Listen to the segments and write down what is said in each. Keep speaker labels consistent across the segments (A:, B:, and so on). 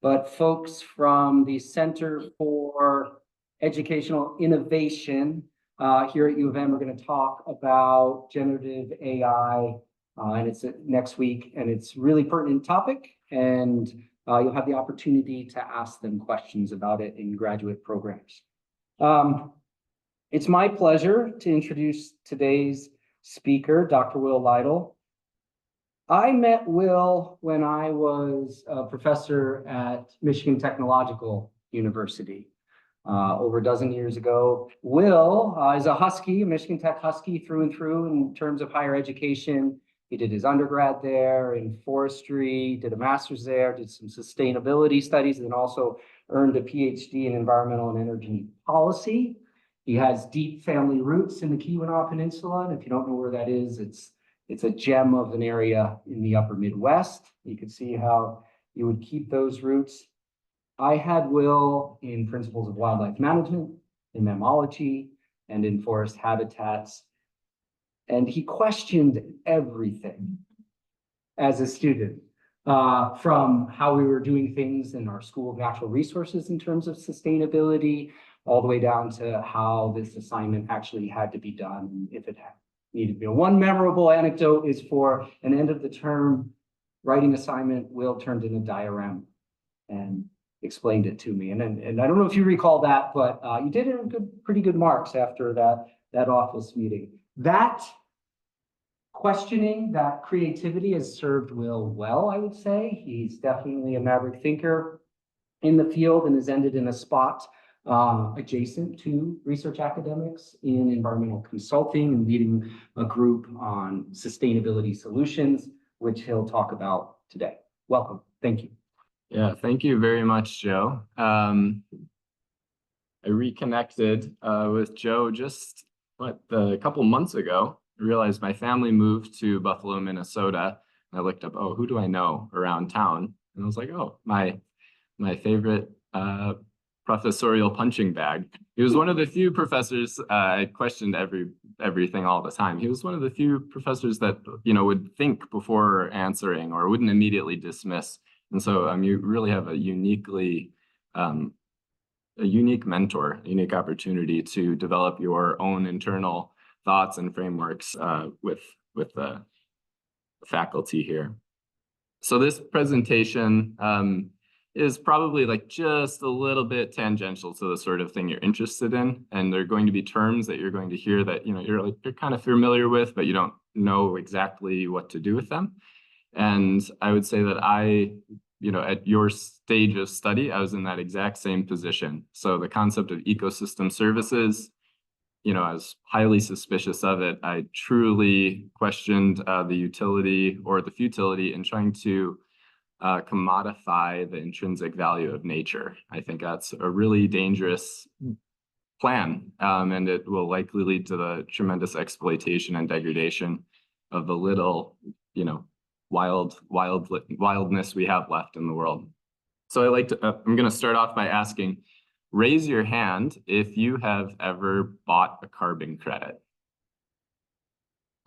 A: but folks from the Center for Educational Innovation here at U of M are going to talk about generative AI, and it's next week, and it's really pertinent topic, and you'll have the opportunity to ask them questions about it in graduate programs. It's my pleasure to introduce today's speaker, Dr. Will Lytle. I met Will when I was a professor at Michigan Technological University over a dozen years ago. Will is a Husky, a Michigan Tech Husky through and through in terms of higher education. He did his undergrad there in forestry, did a master's there, did some sustainability studies, and then also earned a PhD in environmental and energy policy. He has deep family roots in the Keweenaw Peninsula, and if you don't know where that is, it's a gem of an area in the upper Midwest. You can see how you would keep those roots. I had Will in principles of wildlife management, in mammalogy, and in forest habitats. And he questioned everything as a student, from how we were doing things in our School of Natural Resources in terms of sustainability, all the way down to how this assignment actually had to be done, if it needed to be. One memorable anecdote is for an end of the term writing assignment, Will turned in a diorama and explained it to me. And I don't know if you recall that, but you did earn pretty good marks after that office meeting. That questioning, that creativity has served Will well, I would say. He's definitely a maverick thinker in the field and has ended in a spot adjacent to research academics in environmental consulting and leading a group on sustainability solutions, which he'll talk about today. Welcome. Thank you.
B: Yeah, thank you very much, Joe. I reconnected with Joe just a couple months ago. I realized my family moved to Buffalo, Minnesota. And I looked up, oh, who do I know around town? And I was like, oh, my favorite professorial punching bag. He was one of the few professors, I questioned everything all the time. He was one of the few professors that, would think before answering or wouldn't immediately dismiss. And so you really have a unique mentor, a unique opportunity to develop your own internal thoughts and frameworks with the faculty here. So this presentation is probably just a little bit tangential to the sort of thing you're interested in. And there are going to be terms that you're going to hear that you're kind of familiar with, but you don't know exactly what to do with them. And I would say that at your stage of study, I was in that exact same position. So the concept of ecosystem services, I was highly suspicious of it. I truly questioned the utility or the futility in trying to commodify the intrinsic value of nature. I think that's a really dangerous plan, and it will likely lead to the tremendous exploitation and degradation of the little, wildness we have left in the world. So I'm going to start off by asking, raise your hand if you have ever bought a carbon credit.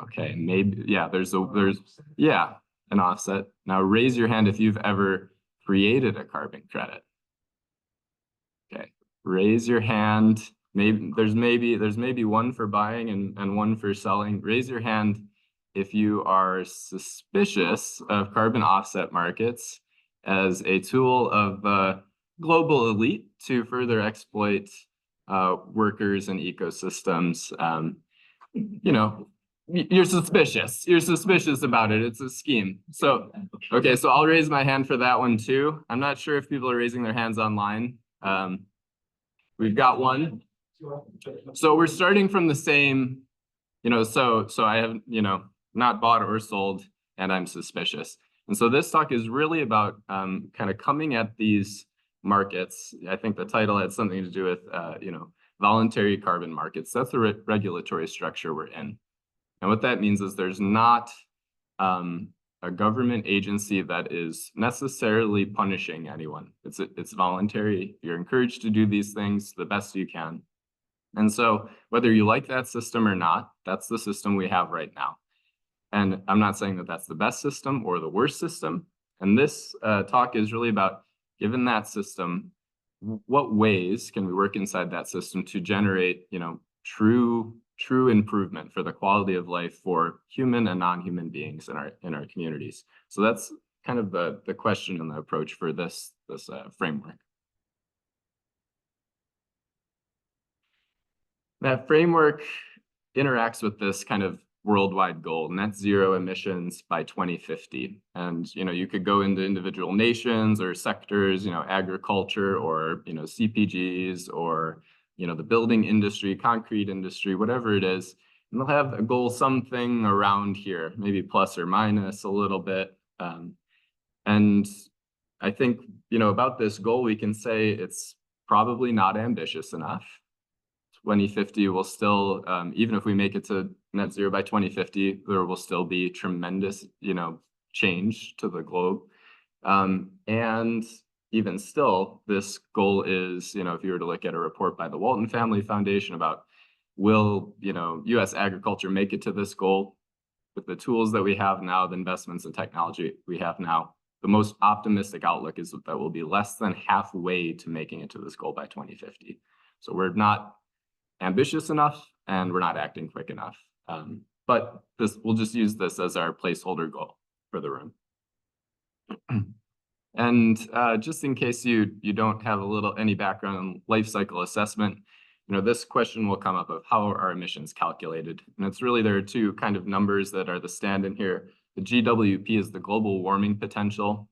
B: Okay, maybe, yeah, there's an offset. Now raise your hand if you've ever created a carbon credit. Okay, raise your hand. There's maybe one for buying and one for selling. Raise your hand if you are suspicious of carbon offset markets as a tool of the global elite to further exploit workers and ecosystems. You're suspicious about it. It's a scheme. So, okay, so I'll raise my hand for that one too. I'm not sure if people are raising their hands online. We've got one. So we're starting from the same, so I have, not bought or sold, and I'm suspicious. And so this talk is really about kind of coming at these markets. I think the title had something to do with, voluntary carbon markets. That's the regulatory structure we're in. And what that means is there's not a government agency that is necessarily punishing anyone. It's voluntary. You're encouraged to do these things the best you can. And so whether you like that system or not, that's the system we have right now. And I'm not saying that that's the best system or the worst system. And this talk is really about given that system, what ways can we work inside that system to generate, true improvement for the quality of life for human and non-human beings in our communities? So that's kind of the question and the approach for this framework. That framework interacts with this kind of worldwide goal, net zero emissions by 2050. And, you could go into individual nations or sectors, agriculture or, CPGs or, the building industry, concrete industry, whatever it is. And they'll have a goal something around here, maybe plus or minus a little bit. And I think, about this goal, we can say it's probably not ambitious enough. 2050 will still, even if we make it to net zero by 2050, there will still be tremendous, change to the globe. And even still, this goal is, if you were to look at a report by the Walton Family Foundation about will, U.S. agriculture make it to this goal with the tools that we have now, the investments and technology we have now, the most optimistic outlook is that we'll be less than halfway to making it to this goal by 2050. So we're not ambitious enough and we're not acting quick enough. But we'll just use this as our placeholder goal for the room. And just in case you don't have any background in life cycle assessment, this question will come up of how are emissions calculated? And it's really, there are two kind of numbers that are the stand-in here. The GWP is the global warming potential.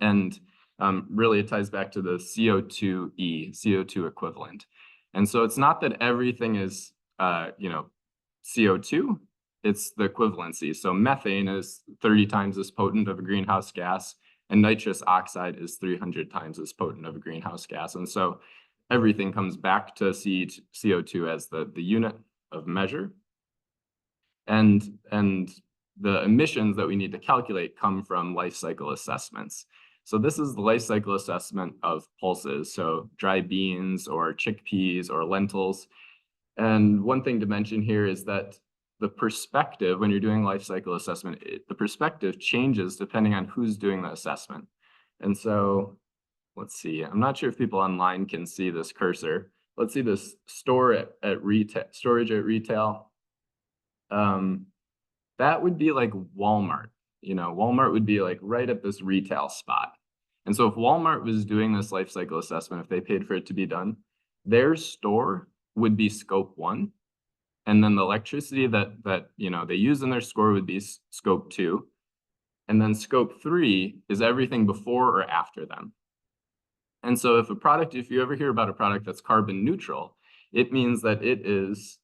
B: And really it ties back to the CO2e, CO2 equivalent. And so it's not that everything is, CO2, it's the equivalency. So methane is 30 times as potent of a greenhouse gas, and nitrous oxide is 300 times as potent of a greenhouse gas. And so everything comes back to CO2 as the unit of measure. And the emissions that we need to calculate come from life cycle assessments. So this is the life cycle assessment of pulses, so dry beans or chickpeas or lentils. And one thing to mention here is that the perspective, when you're doing life cycle assessment, the perspective changes depending on who's doing the assessment. And so let's see, I'm not sure if people online can see this cursor. Let's see this storage at retail. That would be like Walmart. Walmart would be like right at this retail spot. And so if Walmart was doing this life cycle assessment, if they paid for it to be done, their store would be scope 1. And then the electricity that they use in their store would be scope 2. And then scope 3 is everything before or after them. And so if you ever hear about a product that's carbon neutral, it means that it is,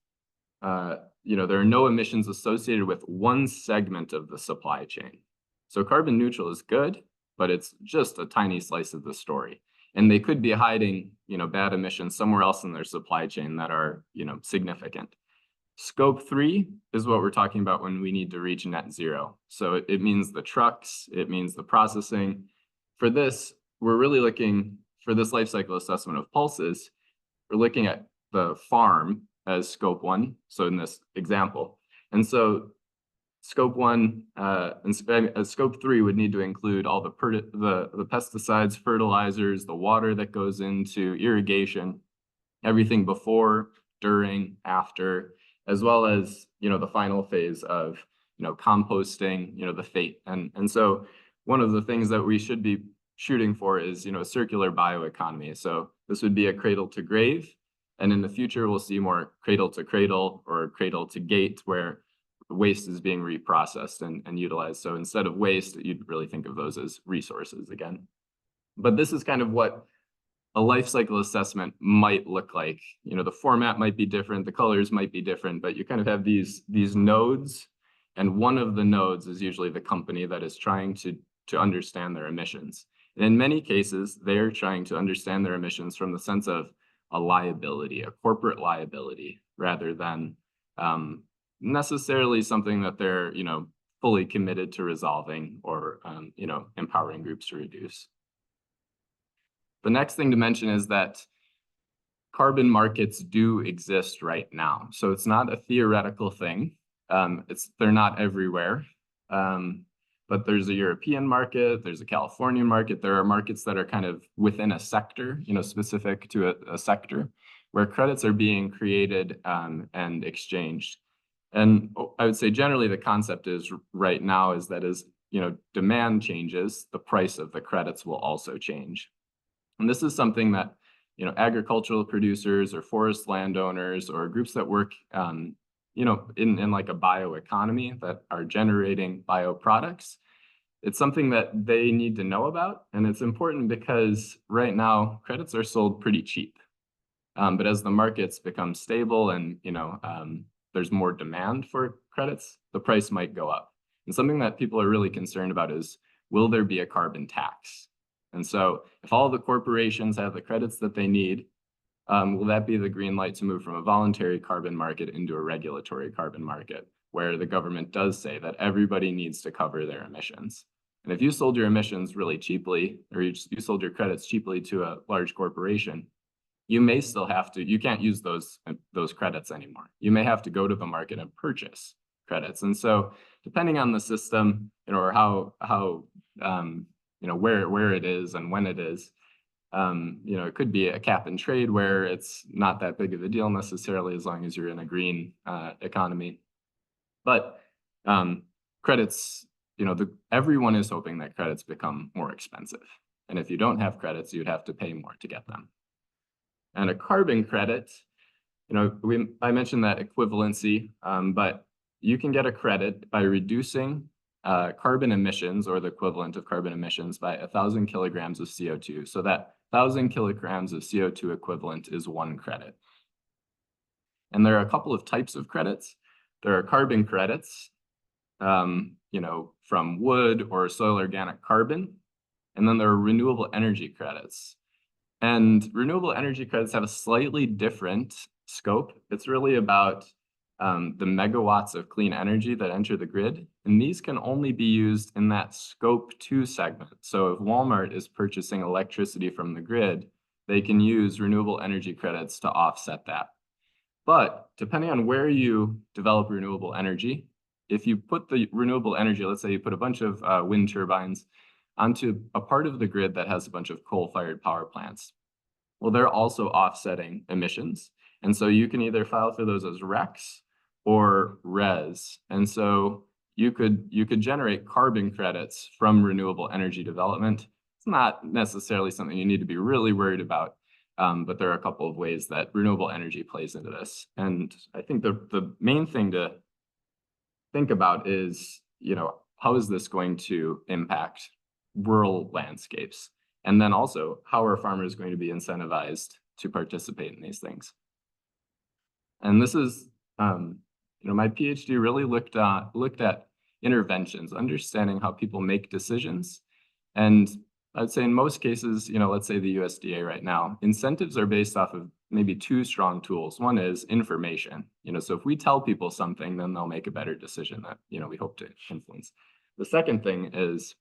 B: there are no emissions associated with one segment of the supply chain. So carbon neutral is good, but it's just a tiny slice of the story. And they could be hiding, bad emissions somewhere else in their supply chain that are, significant. Scope 3 is what we're talking about when we need to reach net zero. So it means the trucks, it means the processing. For this, we're really looking, for this life cycle assessment of pulses, we're looking at the farm as scope 1, so in this example. And so scope 1 and scope 3 would need to include all the pesticides, fertilizers, the water that goes into irrigation, everything before, during, after, as well as the final phase of composting, the fate. And so one of the things that we should be shooting for is a circular bioeconomy. So this would be a cradle to grave, and in the future we'll see more cradle to cradle or cradle to gate, where waste is being reprocessed and utilized. So instead of waste, you'd really think of those as resources again. But this is kind of what a life cycle assessment might look like. The format might be different, the colors might be different, but you kind of have these nodes, and one of the nodes is usually the company that is trying to understand their emissions. And in many cases, they're trying to understand their emissions from the sense of a liability, a corporate liability, rather than necessarily something that they're fully committed to resolving or empowering groups to reduce. The next thing to mention is that carbon markets do exist right now. So it's not a theoretical thing. They're not everywhere. but there's a European market, there's a Californian market. There are markets that are kind of within a sector, specific to a sector, where credits are being created and exchanged. And I would say generally the concept is right now is that as demand changes, the price of the credits will also change. And this is something that agricultural producers or forest landowners or groups that work in like a bioeconomy that are generating bioproducts. It's something that they need to know about, and it's important because right now credits are sold pretty cheap. But as the markets become stable and there's more demand for credits, the price might go up. And something that people are really concerned about is, will there be a carbon tax? And so if all the corporations have the credits that they need, will that be the green light to move from a voluntary carbon market into a regulatory carbon market, where the government does say that everybody needs to cover their emissions? And if you sold your emissions really cheaply, or you sold your credits cheaply to a large corporation, you may still have to, you can't use those credits anymore. You may have to go to the market and purchase credits. And so depending on the system, or where it is and when it is, it could be a cap and trade where it's not that big of a deal necessarily, as long as you're in a green economy. But credits, everyone is hoping that credits become more expensive. And if you don't have credits, you'd have to pay more to get them. And a carbon credit, I mentioned that equivalency, but you can get a credit by reducing carbon emissions, or the equivalent of carbon emissions, by 1,000 kilograms of CO2. So that 1,000 kilograms of CO2 equivalent is one credit. And there are a couple of types of credits. There are carbon credits, from wood or soil organic carbon. And then there are renewable energy credits. And renewable energy credits have a slightly different scope. It's really about the megawatts of clean energy that enter the grid. And these can only be used in that scope 2 segment. So if Walmart is purchasing electricity from the grid, they can use renewable energy credits to offset that. But depending on where you develop renewable energy, if you put the renewable energy, let's say you put a bunch of wind turbines onto a part of the grid that has a bunch of coal-fired power plants, well, they're also offsetting emissions. And so you can either file for those as RECs or RES. And so you could generate carbon credits from renewable energy development. It's not necessarily something you need to be really worried about, but there are a couple of ways that renewable energy plays into this. And I think the main thing to think about is, how is this going to impact rural landscapes? And then also, how are farmers going to be incentivized to participate in these things? And this is, my PhD really looked at interventions, understanding how people make decisions. And I'd say in most cases, let's say the USDA right now, incentives are based off of maybe two strong tools. One is information. So if we tell people something, then they'll make a better decision that, we hope to influence. The second thing is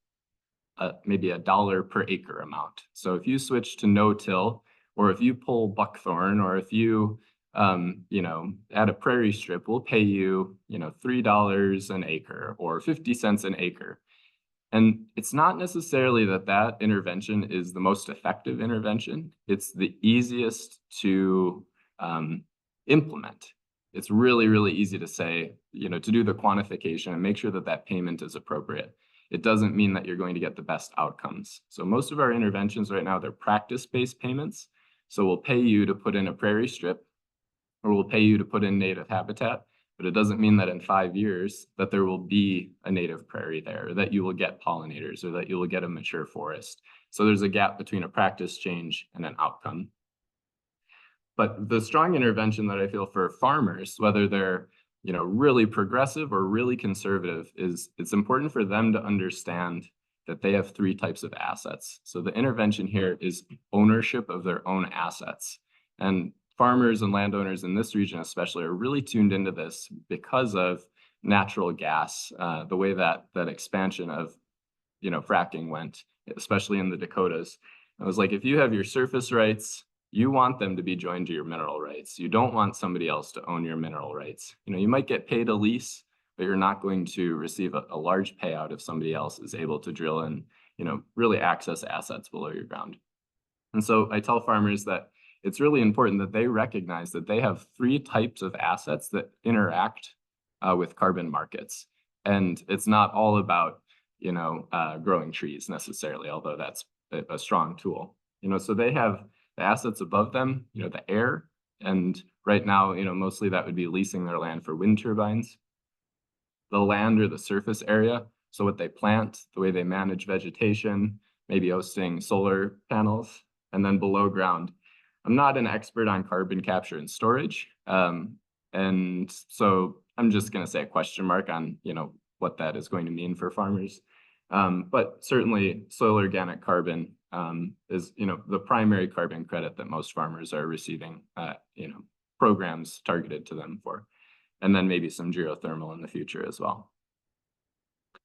B: maybe $1 per acre amount. So if you switch to no-till, or if you pull buckthorn, or if you add a prairie strip, we'll pay you, $3 an acre or 50 cents an acre. And it's not necessarily that intervention is the most effective intervention. It's the easiest to implement. It's really, really easy to say, to do the quantification and make sure that payment is appropriate. It doesn't mean that you're going to get the best outcomes. So most of our interventions right now, they're practice-based payments. So we'll pay you to put in a prairie strip, or we'll pay you to put in native habitat, but it doesn't mean that in 5 years that there will be a native prairie there, or that you will get pollinators, or that you will get a mature forest. So there's a gap between a practice change and an outcome. But the strong intervention that I feel for farmers, whether they're really progressive or really conservative, is it's important for them to understand that they have 3 types of assets. So the intervention here is ownership of their own assets. And farmers and landowners in this region especially are really tuned into this because of natural gas, the way that expansion of fracking went, especially in the Dakotas. It was like, if you have your surface rights, you want them to be joined to your mineral rights. You don't want somebody else to own your mineral rights. You might get paid a lease, but you're not going to receive a large payout if somebody else is able to drill and, really access assets below your ground. And so I tell farmers that it's really important that they recognize that they have three types of assets that interact with carbon markets. And it's not all about, growing trees necessarily, although that's a strong tool. So they have the assets above them, the air, and right now, mostly that would be leasing their land for wind turbines. The land or the surface area, so what they plant, the way they manage vegetation, maybe hosting solar panels, and then below ground. I'm not an expert on carbon capture and storage, and so I'm just going to say a question mark on, what that is going to mean for farmers. But certainly soil organic carbon is, the primary carbon credit that most farmers are receiving, programs targeted to them for, and then maybe some geothermal in the future as well.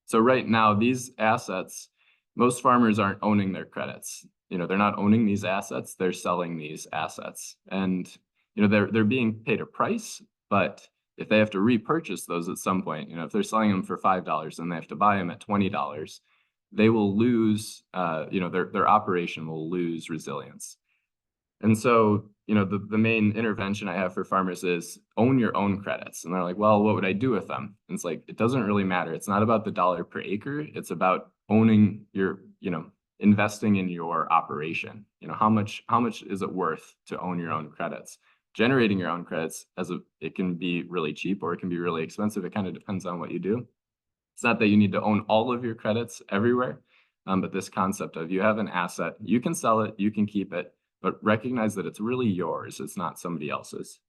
B: So right now, these assets, most farmers aren't owning their credits. They're not owning these assets, they're selling these assets. And, they're being paid a price, but if they have to repurchase those at some point, if they're selling them for $5 and they have to buy them at $20, they will lose, their operation will lose resilience. And so, the main intervention I have for farmers is own your own credits. And they're like, well, what would I do with them? And it's like, it doesn't really matter. It's not about the dollar per acre. It's about owning your, investing in your operation. How much is it worth to own your own credits? Generating your own credits, it can be really cheap or it can be really expensive. It kind of depends on what you do. It's not that you need to own all of your credits everywhere, but this concept of you have an asset, you can sell it, you can keep it, but recognize that it's really yours, it's not somebody else's.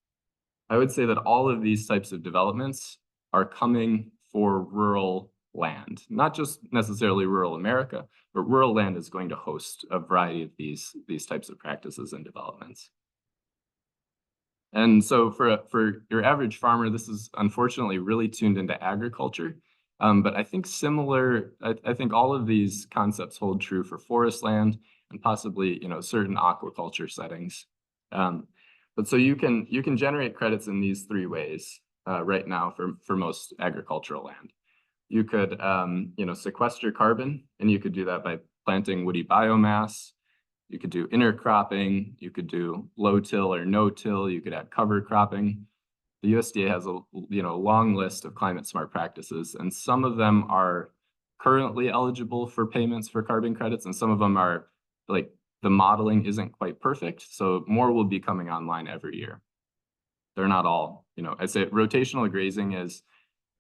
B: I would say that all of these types of developments are coming for rural land, not just necessarily rural America, but rural land is going to host a variety of these types of practices and developments. And so for your average farmer, this is unfortunately really tuned into agriculture. But I think I think all of these concepts hold true for forest land and possibly, certain aquaculture settings. But so you can generate credits in these three ways right now for most agricultural land. You could, sequester carbon, and you could do that by planting woody biomass. You could do intercropping, you could do low till or no till, you could add cover cropping. The USDA has a long list of climate smart practices, and some of them are currently eligible for payments for carbon credits, and some of them are like the modeling isn't quite perfect, so more will be coming online every year. They're not all, I say rotational grazing is,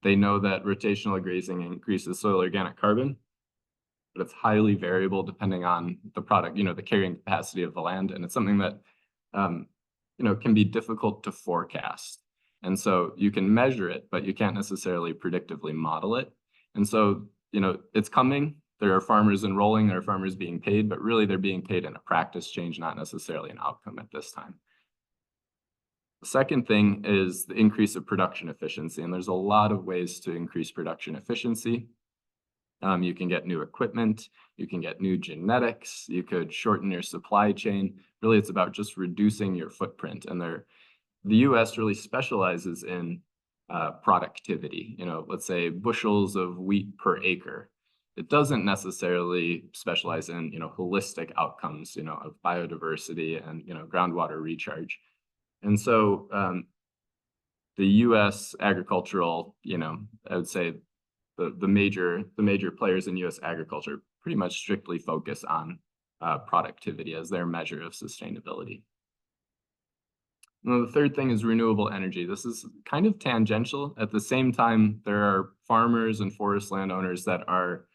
B: they know that rotational grazing increases soil organic carbon, but it's highly variable depending on the product, the carrying capacity of the land. And it's something that, can be difficult to forecast. And so you can measure it, but you can't necessarily predictively model it. And so, it's coming. There are farmers enrolling, there are farmers being paid, but really they're being paid in a practice change, not necessarily an outcome at this time. The second thing is the increase of production efficiency. And there's a lot of ways to increase production efficiency. You can get new equipment, you can get new genetics, you could shorten your supply chain. Really, it's about just reducing your footprint. And the US really specializes in productivity, let's say bushels of wheat per acre. It doesn't necessarily specialize in, holistic outcomes, of biodiversity and, groundwater recharge. And so the US agricultural, I would say, the major players in U.S. agriculture pretty much strictly focus on productivity as their measure of sustainability. And the third thing is renewable energy. This is kind of tangential. At the same time, there are farmers and forest landowners that are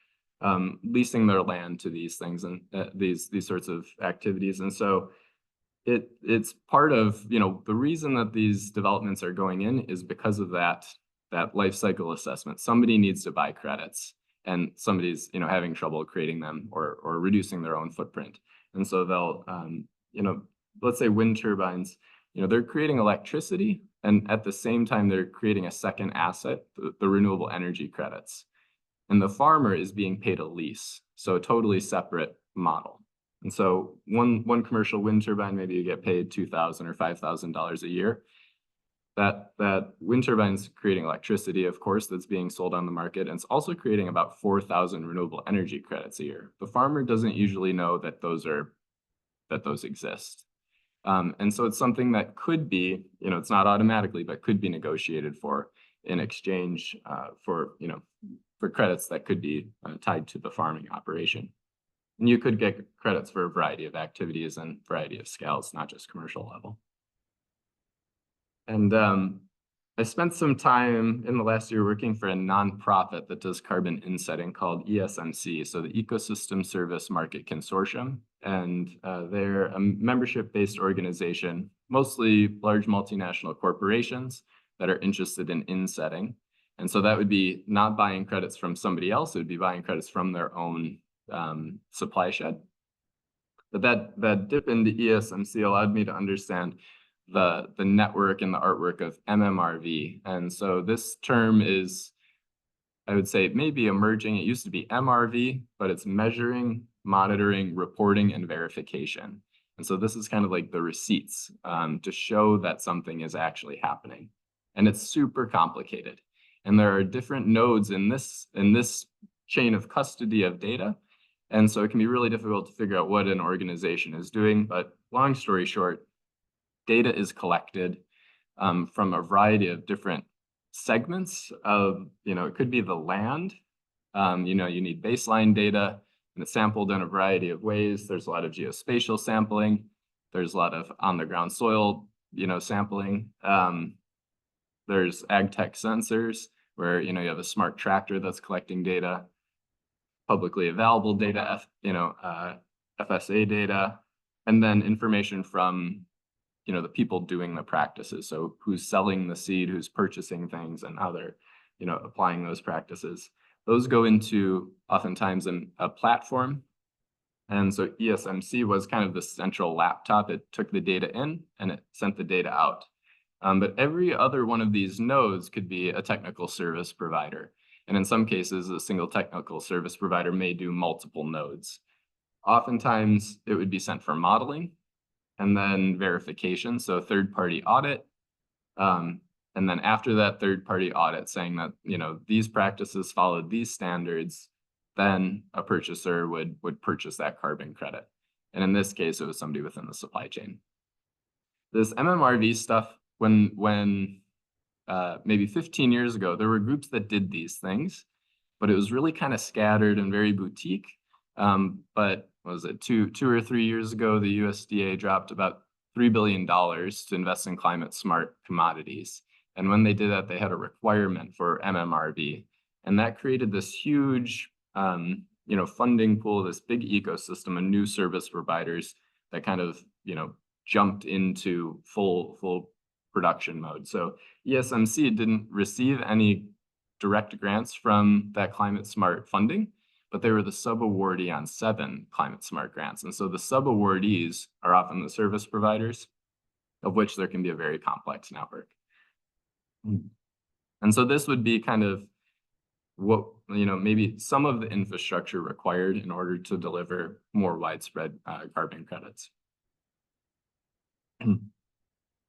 B: leasing their land to these things and these sorts of activities. And so it's part of, the reason that these developments are going in is because of that life cycle assessment. Somebody needs to buy credits, and somebody's having trouble creating them or reducing their own footprint. And so they'll let's say wind turbines, they're creating electricity, and at the same time they're creating a second asset, the renewable energy credits. And the farmer is being paid a lease, so a totally separate model. And so one commercial wind turbine, maybe you get paid $2,000 or $5,000 a year. that wind turbines creating electricity, of course, that's being sold on the market, and it's also creating about 4,000 renewable energy credits a year. The farmer doesn't usually know that those exist. And so it's something that could be, it's not automatically, but could be negotiated for in exchange for credits that could be tied to the farming operation. And you could get credits for a variety of activities and variety of scales, not just commercial level. And I spent some time in the last year working for a nonprofit that does carbon insetting called ESMC, so the Ecosystem Service Market Consortium. And they're a membership-based organization, mostly large multinational corporations that are interested in insetting. And so that would be not buying credits from somebody else, it would be buying credits from their own supply shed. But that dip into ESMC allowed me to understand the network and the artwork of MMRV. And so this term is, I would say, maybe emerging. It used to be MRV, but it's measuring, monitoring, reporting, and verification. And so this is kind of like the receipts to show that something is actually happening. And it's super complicated. And there are different nodes in this chain of custody of data. And so it can be really difficult to figure out what an organization is doing. But long story short, data is collected from a variety of different segments of, it could be the land. You need baseline data, and it's sampled in a variety of ways. There's a lot of geospatial sampling. There's a lot of on-the-ground soil, sampling. There's ag tech sensors where, you have a smart tractor that's collecting data, publicly available data, FSA data, and then information from the people doing the practices. So who's selling the seed, who's purchasing things, and how they're, applying those practices. Those go into oftentimes a platform. And so ESMC was kind of the central laptop. It took the data in and it sent the data out. But every other one of these nodes could be a technical service provider. And in some cases, a single technical service provider may do multiple nodes. Oftentimes, it would be sent for modeling and then verification, so third-party audit. And then after that third-party audit saying that, these practices followed these standards, then a purchaser would purchase that carbon credit. And in this case, it was somebody within the supply chain. This MMRV stuff, when maybe 15 years ago, there were groups that did these things, but it was really kind of scattered and very boutique. But was it two or 3 years ago, the USDA dropped about $3 billion to invest in climate smart commodities. And when they did that, they had a requirement for MMRV. And that created this huge, funding pool, this big ecosystem of new service providers that kind of, jumped into full production mode. So ESMC didn't receive any direct grants from that climate smart funding, but they were the sub-awardee on 7 climate smart grants. And so the sub-awardees are often the service providers, of which there can be a very complex network. And so this would be kind of what, maybe some of the infrastructure required in order to deliver more widespread carbon credits. And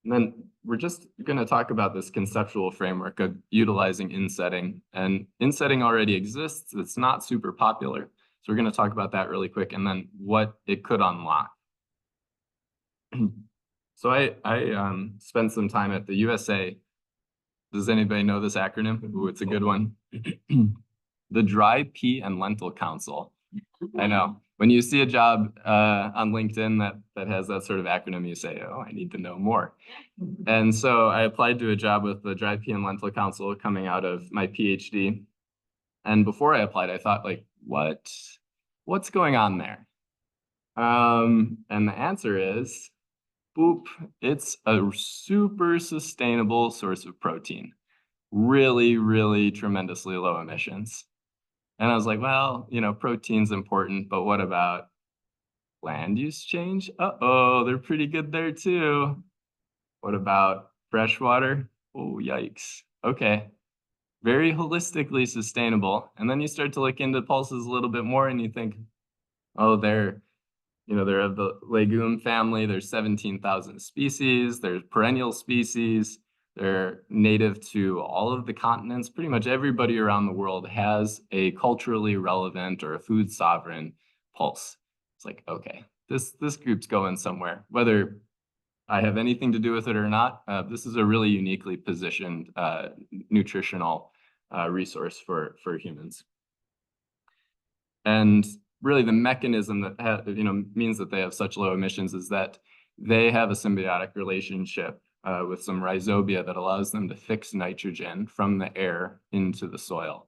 B: then we're just going to talk about this conceptual framework of utilizing insetting. And insetting already exists. It's not super popular. So we're going to talk about that really quick and then what it could unlock. So I spent some time at the USA. Does anybody know this acronym? Ooh, it's a good one. The Dry Pea and Lentil Council. I know. When you see a job on LinkedIn that has that sort of acronym, you say, oh, I need to know more. And so I applied to a job with the Dry Pea and Lentil Council coming out of my PhD. And before I applied, I thought, like, what's going on there? And the answer is, boop, it's a super sustainable source of protein. Really, really tremendously low emissions. And I was like, well, protein's important, but what about land use change? Uh-oh, they're pretty good there too. What about freshwater? Oh, yikes. Okay. Very holistically sustainable. And then you start to look into pulses a little bit more and you think, oh, they're of the legume family. There's 17,000 species. There's perennial species. They're native to all of the continents. Pretty much everybody around the world has a culturally relevant or a food sovereign pulse. It's like, okay, this group's going somewhere. Whether I have anything to do with it or not, this is a really uniquely positioned nutritional resource for humans. And really the mechanism that means that they have such low emissions is that they have a symbiotic relationship with some rhizobia that allows them to fix nitrogen from the air into the soil.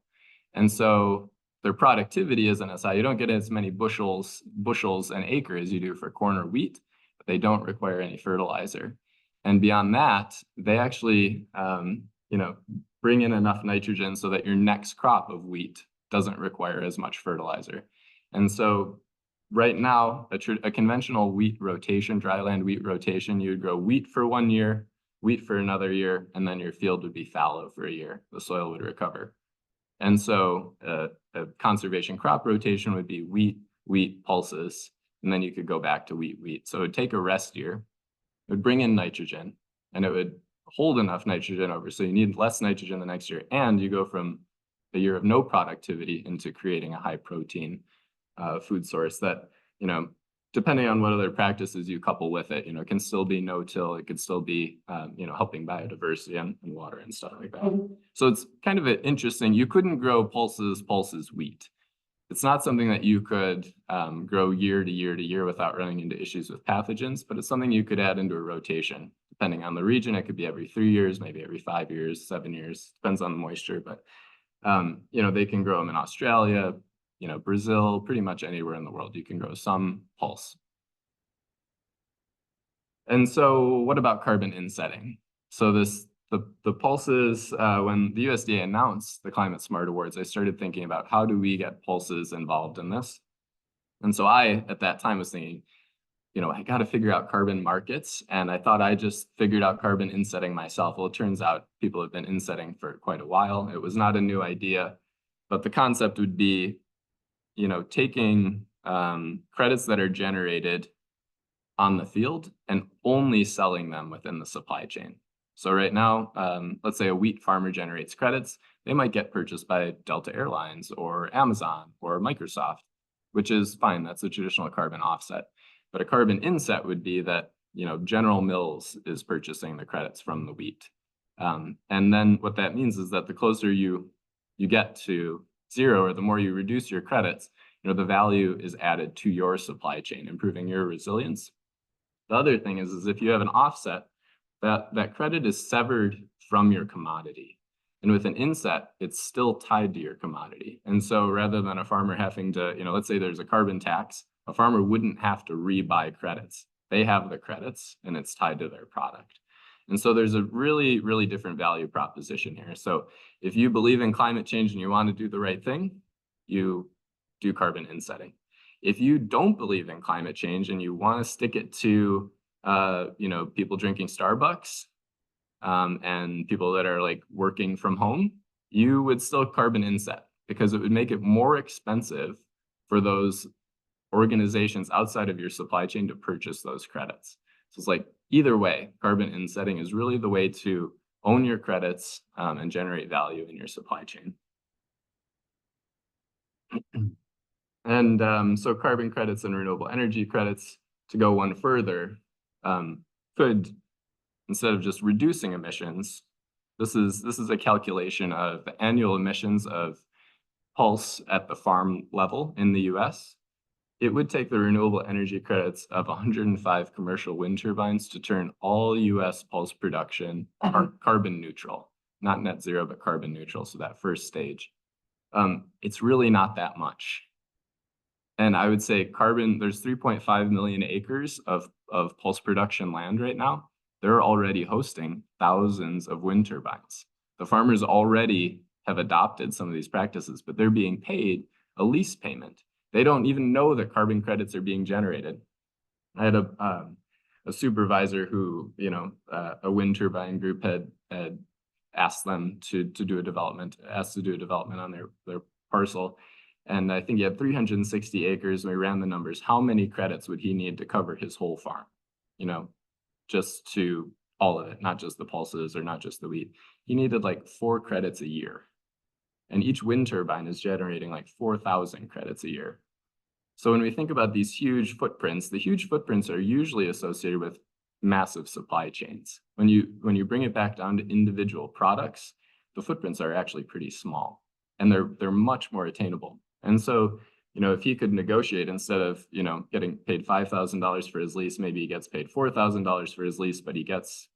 B: And so their productivity isn't as high. You don't get as many bushels an acre as you do for corn or wheat, but they don't require any fertilizer. And beyond that, they actually bring in enough nitrogen so that your next crop of wheat doesn't require as much fertilizer. And so right now, a conventional wheat rotation, dryland wheat rotation, you would grow wheat for 1 year, wheat for another year, and then your field would be fallow for a year. The soil would recover. And so a conservation crop rotation would be wheat, wheat, pulses, and then you could go back to wheat, wheat. So it would take a rest year, it would bring in nitrogen, and it would hold enough nitrogen over. So you need less nitrogen the next year, and you go from a year of no productivity into creating a high protein food source that, depending on what other practices you couple with it, can still be no-till. It could still be, helping biodiversity and water and stuff like that. So it's kind of interesting. You couldn't grow pulses wheat. It's not something that you could grow year to year to year without running into issues with pathogens, but it's something you could add into a rotation. Depending on the region, it could be every 3 years, maybe every 5 years, 7 years, depends on the moisture. But, they can grow them in Australia, Brazil, pretty much anywhere in the world, you can grow some pulse. And so what about carbon insetting? So the pulses, when the USDA announced the Climate Smart Awards, I started thinking about how do we get pulses involved in this? And so I, at that time, was thinking, I got to figure out carbon markets. And I thought I just figured out carbon insetting myself. Well, it turns out people have been insetting for quite a while. It was not a new idea, but the concept would be, taking credits that are generated on the field and only selling them within the supply chain. So right now, let's say a wheat farmer generates credits, they might get purchased by Delta Airlines or Amazon or Microsoft, which is fine. That's a traditional carbon offset. But a carbon inset would be that, General Mills is purchasing the credits from the wheat. And then what that means is that the closer you get to zero, or the more you reduce your credits, the value is added to your supply chain, improving your resilience. The other thing is if you have an offset, that credit is severed from your commodity. And with an inset, it's still tied to your commodity. And so rather than a farmer having to, let's say there's a carbon tax, a farmer wouldn't have to rebuy credits. They have the credits and it's tied to their product. And so there's a really, really different value proposition here. So if you believe in climate change and you want to do the right thing, you do carbon insetting. If you don't believe in climate change and you want to stick it to, people drinking Starbucks and people that are like working from home, you would still carbon inset because it would make it more expensive for those organizations outside of your supply chain to purchase those credits. So it's like either way, carbon insetting is really the way to own your credits and generate value in your supply chain. And so carbon credits and renewable energy credits, to go one further, could, instead of just reducing emissions, this is a calculation of the annual emissions of pulse at the farm level in the US. It would take the renewable energy credits of 105 commercial wind turbines to turn all US pulse production carbon neutral, not net zero, but carbon neutral. So that first stage, it's really not that much. And I would say there's 3.5 million acres of pulse production land right now. They're already hosting thousands of wind turbines. The farmers already have adopted some of these practices, but they're being paid a lease payment. They don't even know that carbon credits are being generated. I had a supervisor who, a wind turbine group had asked them to do a development on their parcel. And I think he had 360 acres, and we ran the numbers. How many credits would he need to cover his whole farm? Just to all of it, not just the pulses or not just the wheat. He needed like 4 credits a year. And each wind turbine is generating like 4,000 credits a year. So when we think about these huge footprints, the huge footprints are usually associated with massive supply chains. When you bring it back down to individual products, the footprints are actually pretty small, and they're much more attainable. And so, if he could negotiate, instead of getting paid $5,000 for his lease, maybe he gets paid $4,000 for his lease, but he gets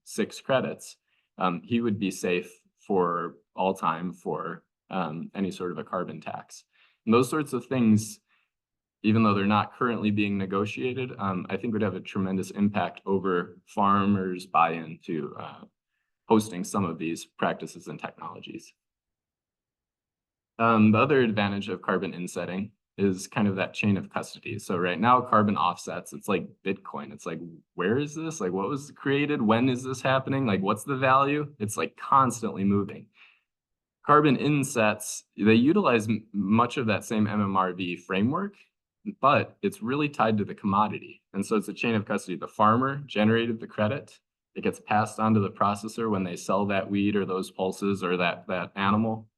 B: 6 credits. He would be safe for all time for any sort of a carbon tax. And those sorts of things, even though they're not currently being negotiated, I think would have a tremendous impact over farmers' buy-in to hosting some of these practices and technologies. The other advantage of carbon insetting is kind of that chain of custody. So right now, carbon offsets, it's like Bitcoin. It's like, where is this? Like, what was created? When is this happening? Like, what's the value? It's like constantly moving. Carbon insets, they utilize much of that same MMRV framework, but it's really tied to the commodity. And so it's a chain of custody. The farmer generated the credit. It gets passed on to the processor when they sell that wheat or those pulses or that animal.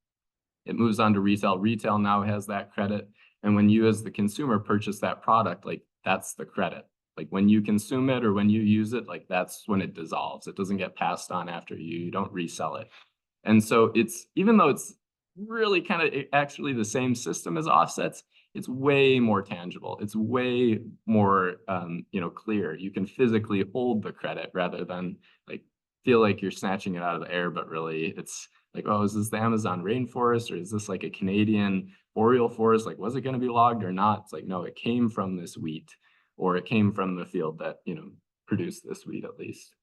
B: It moves on to retail. Retail now has that credit. And when you as the consumer purchase that product, like that's the credit. Like when you consume it or when you use it, like that's when it dissolves. It doesn't get passed on after you don't resell it. And so it's, even though it's really kind of actually the same system as offsets, it's way more tangible. It's way more, clear. You can physically hold the credit rather than like feel like you're snatching it out of the air, but really it's like, oh, is this the Amazon rainforest or is this like a Canadian boreal forest? Like, was it going to be logged or not? It's like, no, it came from this wheat, or it came from the field that, produced this wheat at least.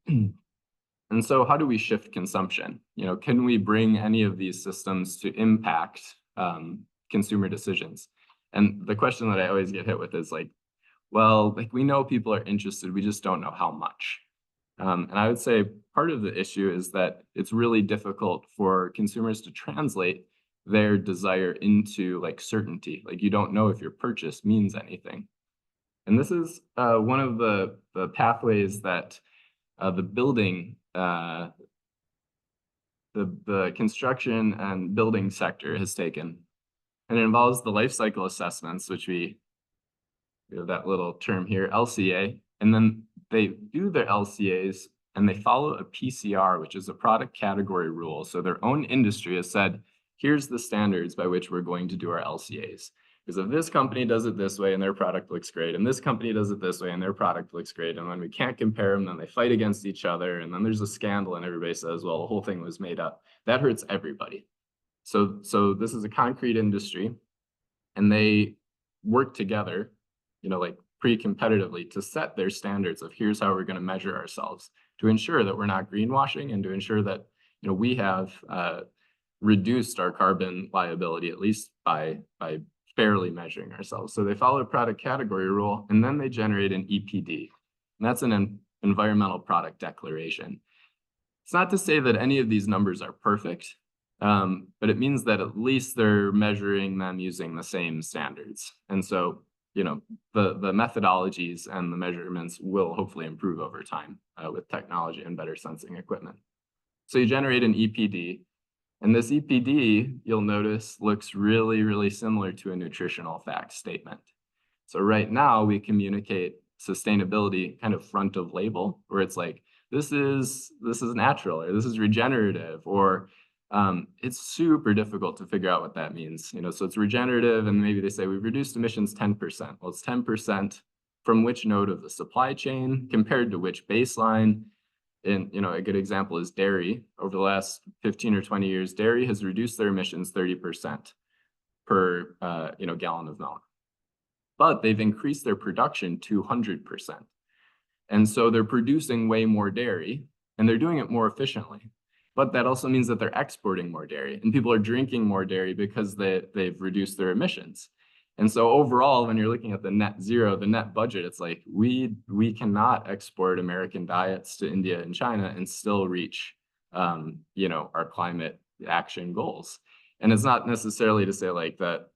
B: And so how do we shift consumption? Can we bring any of these systems to impact consumer decisions? And the question that I always get hit with is like, well, like we know people are interested, we just don't know how much. And I would say part of the issue is that it's really difficult for consumers to translate their desire into like certainty. Like you don't know if your purchase means anything. And this is one of the pathways that the building, the construction and building sector has taken. And it involves the life cycle assessments, which we have that little term here, LCA. And then they do their LCAs and they follow a PCR, which is a product category rule. So their own industry has said, here's the standards by which we're going to do our LCAs. Because if this company does it this way and their product looks great, and this company does it this way and their product looks great, and when we can't compare them, then they fight against each other, and then there's a scandal and everybody says, well, the whole thing was made up. That hurts everybody. So this is a concrete industry, and they work together, like pre-competitively to set their standards of here's how we're going to measure ourselves to ensure that we're not greenwashing and to ensure that, we have reduced our carbon liability, at least by fairly measuring ourselves. So they follow a product category rule, and then they generate an EPD. And that's an environmental product declaration. It's not to say that any of these numbers are perfect, but it means that at least they're measuring them using the same standards. And so, the methodologies and the measurements will hopefully improve over time with technology and better sensing equipment. So you generate an EPD. And this EPD, you'll notice, looks really, really similar to a nutritional fact statement. So right now we communicate sustainability kind of front of label, where it's like, this is natural, or this is regenerative, or it's super difficult to figure out what that means. So it's regenerative, and maybe they say we've reduced emissions 10%. Well, it's 10% from which node of the supply chain compared to which baseline. And a good example is dairy. Over the last 15 or 20 years, dairy has reduced their emissions 30% per gallon of milk, but they've increased their production 200%. And so they're producing way more dairy, and they're doing it more efficiently. But that also means that they're exporting more dairy, and people are drinking more dairy because they've reduced their emissions. And so overall, when you're looking at the net zero, the net budget, it's like we cannot export American diets to India and China and still reach, our climate action goals. And it's not necessarily to say like that,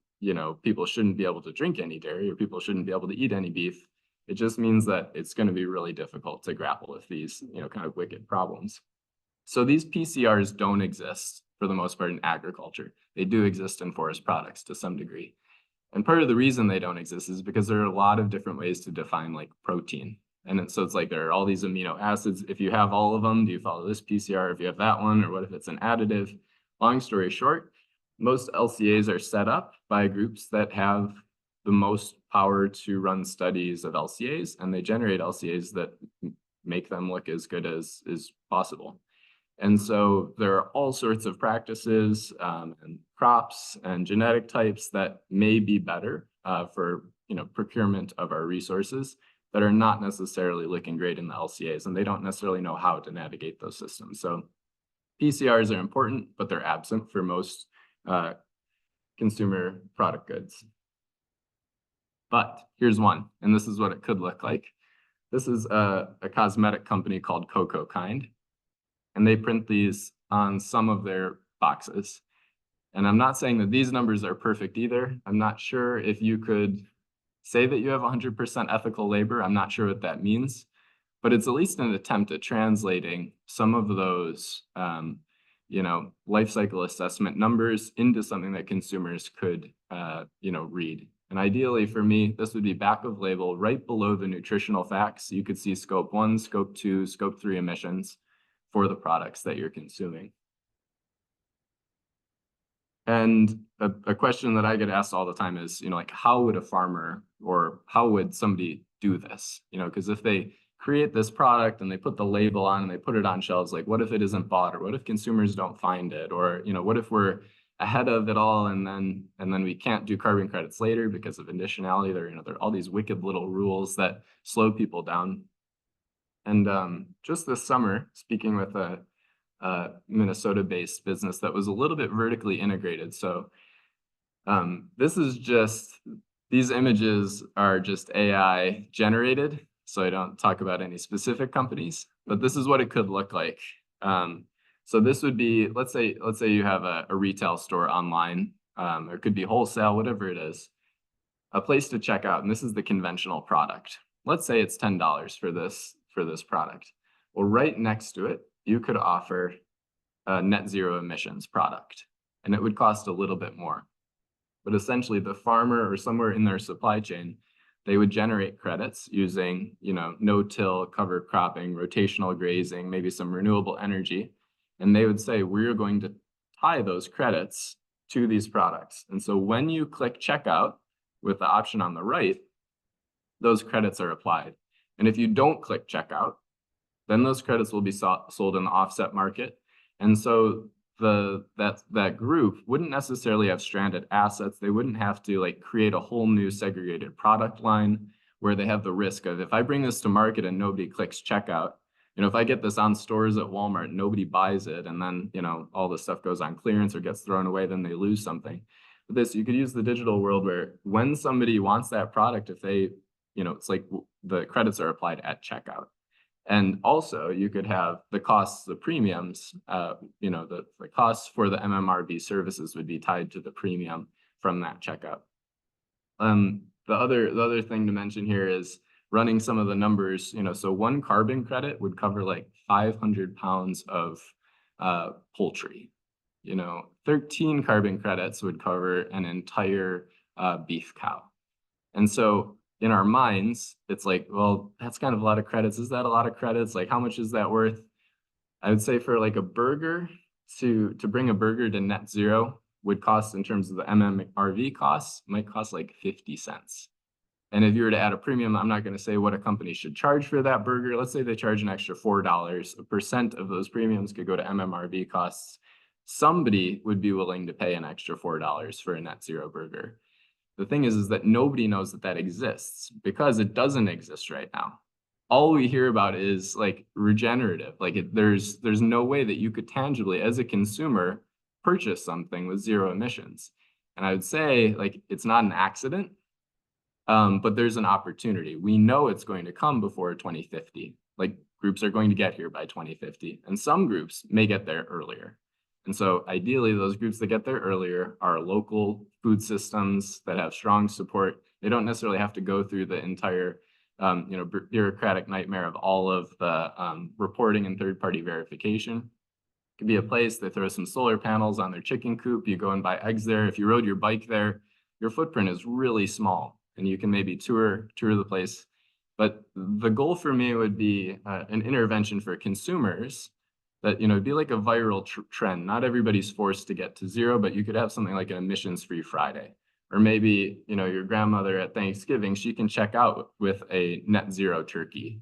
B: people shouldn't be able to drink any dairy or people shouldn't be able to eat any beef. It just means that it's going to be really difficult to grapple with these, kind of wicked problems. So these PCRs don't exist for the most part in agriculture. They do exist in forest products to some degree. And part of the reason they don't exist is because there are a lot of different ways to define like protein. And so it's like there are all these amino acids. If you have all of them, do you follow this PCR? If you have that one, or what if it's an additive? Long story short, most LCAs are set up by groups that have the most power to run studies of LCAs, and they generate LCAs that make them look as good as is possible. And so there are all sorts of practices and crops and genetic types that may be better for procurement of our resources that are not necessarily looking great in the LCAs, and they don't necessarily know how to navigate those systems. So PCRs are important, but they're absent for most consumer product goods. But here's one, and this is what it could look like. This is a cosmetic company called Coco Kind, and they print these on some of their boxes. And I'm not saying that these numbers are perfect either. I'm not sure if you could say that you have 100% ethical labor. I'm not sure what that means, but it's at least an attempt at translating some of those, life cycle assessment numbers into something that consumers could, read. And ideally for me, this would be back of label right below the nutritional facts. You could see scope 1, scope 2, scope 3 emissions for the products that you're consuming. And a question that I get asked all the time is, like, how would a farmer or how would somebody do this? Because if they create this product and they put the label on and they put it on shelves, like, what if it isn't bought, or what if consumers don't find it, or what if we're ahead of it all and then we can't do carbon credits later because of additionality? There are all these wicked little rules that slow people down. And just this summer, speaking with a Minnesota-based business that was a little bit vertically integrated. So these images are just AI generated. So I don't talk about any specific companies, but this is what it could look like. So this would be, let's say you have a retail store online, or it could be wholesale, whatever it is, a place to check out. And this is the conventional product. Let's say it's $10 for this product. Well, right next to it, you could offer a net zero emissions product, and it would cost a little bit more. But essentially the farmer or somewhere in their supply chain, they would generate credits using, no-till, cover cropping, rotational grazing, maybe some renewable energy. And they would say, we're going to tie those credits to these products. And so when you click checkout with the option on the right, those credits are applied. And if you don't click checkout, then those credits will be sold in the offset market. And so that group wouldn't necessarily have stranded assets. They wouldn't have to create a whole new segregated product line where they have the risk of, if I bring this to market and nobody clicks checkout, if I get this on stores at Walmart, nobody buys it, and then, all this stuff goes on clearance or gets thrown away, then they lose something. But this, you could use the digital world where when somebody wants that product, if they, it's like the credits are applied at checkout. And also you could have the costs, the premiums, the costs for the MMRV services would be tied to the premium from that checkout. The other thing to mention here is running some of the numbers, so one carbon credit would cover 500 pounds of poultry. 13 carbon credits would cover an entire beef cow. And so in our minds, it's like, well, that's kind of a lot of credits. Is that a lot of credits? How much is that worth? I would say for a burger, to bring a burger to net zero would cost, in terms of the MMRV costs, might cost 50 cents. And if you were to add a premium, I'm not going to say what a company should charge for that burger. Let's say they charge an extra $4. 1% of those premiums could go to MMRV costs. Somebody would be willing to pay an extra $4 for a net zero burger. The thing is that nobody knows that exists because it doesn't exist right now. All we hear about is regenerative. There's no way that you could tangibly, as a consumer, purchase something with zero emissions. And I would say it's not an accident, but there's an opportunity. We know it's going to come before 2050. Groups are going to get here by 2050, and some groups may get there earlier. And so ideally, those groups that get there earlier are local food systems that have strong support. They don't necessarily have to go through the entire bureaucratic nightmare of all of the reporting and third-party verification. It could be a place they throw some solar panels on their chicken coop. You go and buy eggs there. If you rode your bike there, your footprint is really small, and you can maybe tour the place. But the goal for me would be an intervention for consumers that, it'd be like a viral trend. Not everybody's forced to get to zero, but you could have something like an emissions-free Friday. Or maybe, your grandmother at Thanksgiving, she can check out with a net zero turkey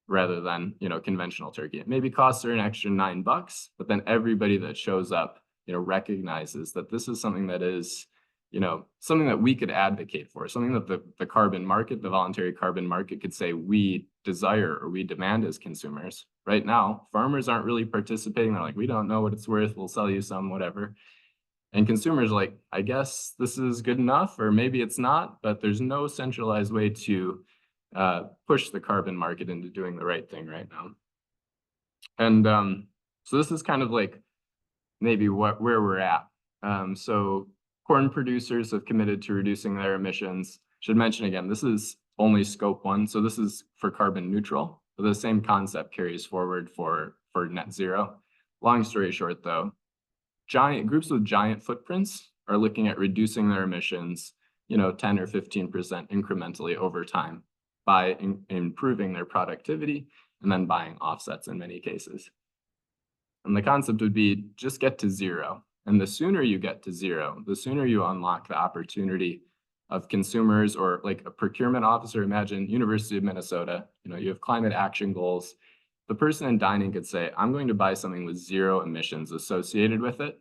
B: rather than, conventional turkey. It maybe costs her an extra $9, but then everybody that shows up, recognizes that this is something that is, something that we could advocate for, something that the carbon market, the voluntary carbon market could say we desire or we demand as consumers. Right now, farmers aren't really participating. They're like, we don't know what it's worth. We'll sell you some, whatever. And consumers are like, I guess this is good enough, or maybe it's not, but there's no centralized way to push the carbon market into doing the right thing right now. And so this is kind of like maybe where we're at. So corn producers have committed to reducing their emissions. Should mention again, this is only scope 1. So this is for carbon neutral. But the same concept carries forward for net zero. Long story short, though, groups with giant footprints are looking at reducing their emissions, 10 or 15% incrementally over time by improving their productivity and then buying offsets in many cases. And the concept would be just get to zero. And the sooner you get to zero, the sooner you unlock the opportunity of consumers or like a procurement officer. Imagine University of Minnesota, you have climate action goals. The person in dining could say, I'm going to buy something with zero emissions associated with it.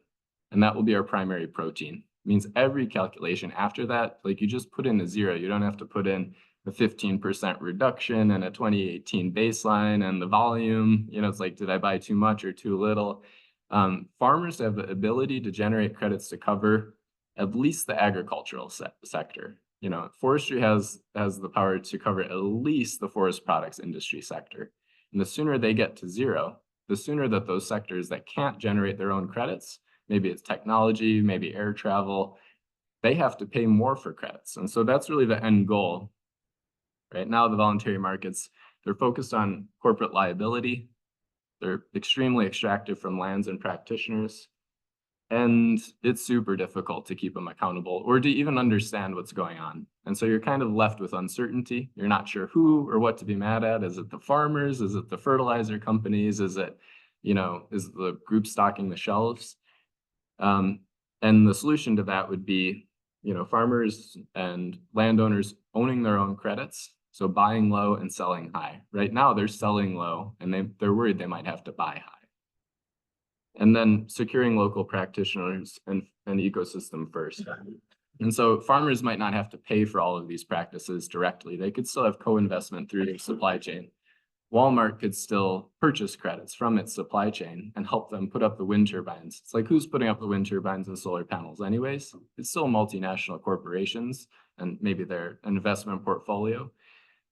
B: And that will be our primary protein. It means every calculation after that, like you just put in a zero. You don't have to put in a 15% reduction and a 2018 baseline and the volume. It's like, did I buy too much or too little? Farmers have the ability to generate credits to cover at least the agricultural sector. Forestry has the power to cover at least the forest products industry sector. And the sooner they get to zero, the sooner that those sectors that can't generate their own credits, maybe it's technology, maybe air travel, they have to pay more for credits. And so that's really the end goal. Right now, the voluntary markets, they're focused on corporate liability. They're extremely extractive from lands and practitioners. And it's super difficult to keep them accountable or to even understand what's going on. And so you're kind of left with uncertainty. You're not sure who or what to be mad at. Is it the farmers? Is it the fertilizer companies? Is it, is the group stocking the shelves? And the solution to that would be, farmers and landowners owning their own credits. So buying low and selling high. Right now they're selling low and they're worried they might have to buy high. And then securing local practitioners and ecosystem first. And so farmers might not have to pay for all of these practices directly. They could still have co-investment through their supply chain. Walmart could still purchase credits from its supply chain and help them put up the wind turbines. It's like, who's putting up the wind turbines and solar panels anyways? It's still multinational corporations and maybe their investment portfolio,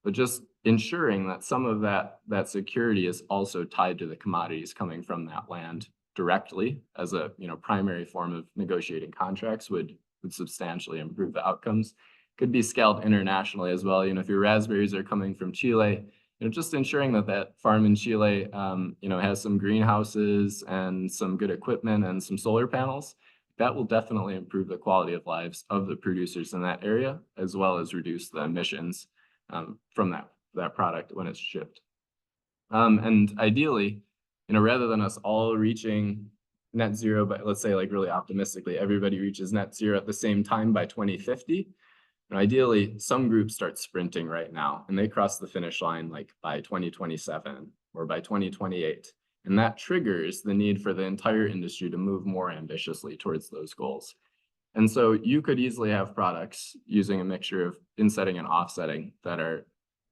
B: but just ensuring that some of that security is also tied to the commodities coming from that land directly as a primary form of negotiating contracts would substantially improve the outcomes. Could be scaled internationally as well. If your raspberries are coming from Chile, just ensuring that farm in Chile, has some greenhouses and some good equipment and some solar panels, that will definitely improve the quality of lives of the producers in that area, as well as reduce the emissions from that product when it's shipped. And ideally, rather than us all reaching net zero, but let's say like really optimistically, everybody reaches net zero at the same time by 2050. And ideally, some groups start sprinting right now and they cross the finish line like by 2027 or by 2028. And that triggers the need for the entire industry to move more ambitiously towards those goals. And so you could easily have products using a mixture of insetting and offsetting that are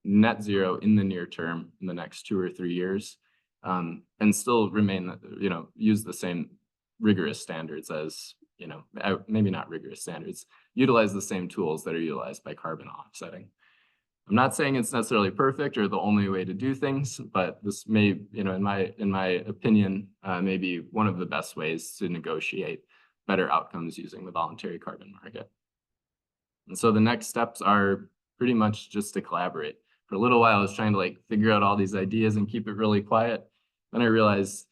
B: net zero in the near term in the next 2 or 3 years, and still remain, use the same rigorous standards as, maybe not rigorous standards, utilize the same tools that are utilized by carbon offsetting. I'm not saying it's necessarily perfect or the only way to do things, but this may, in my opinion, maybe one of the best ways to negotiate better outcomes using the voluntary carbon market. And so the next steps are pretty much just to collaborate. for a little while, I was trying to like figure out all these ideas and keep it really quiet. Then I realized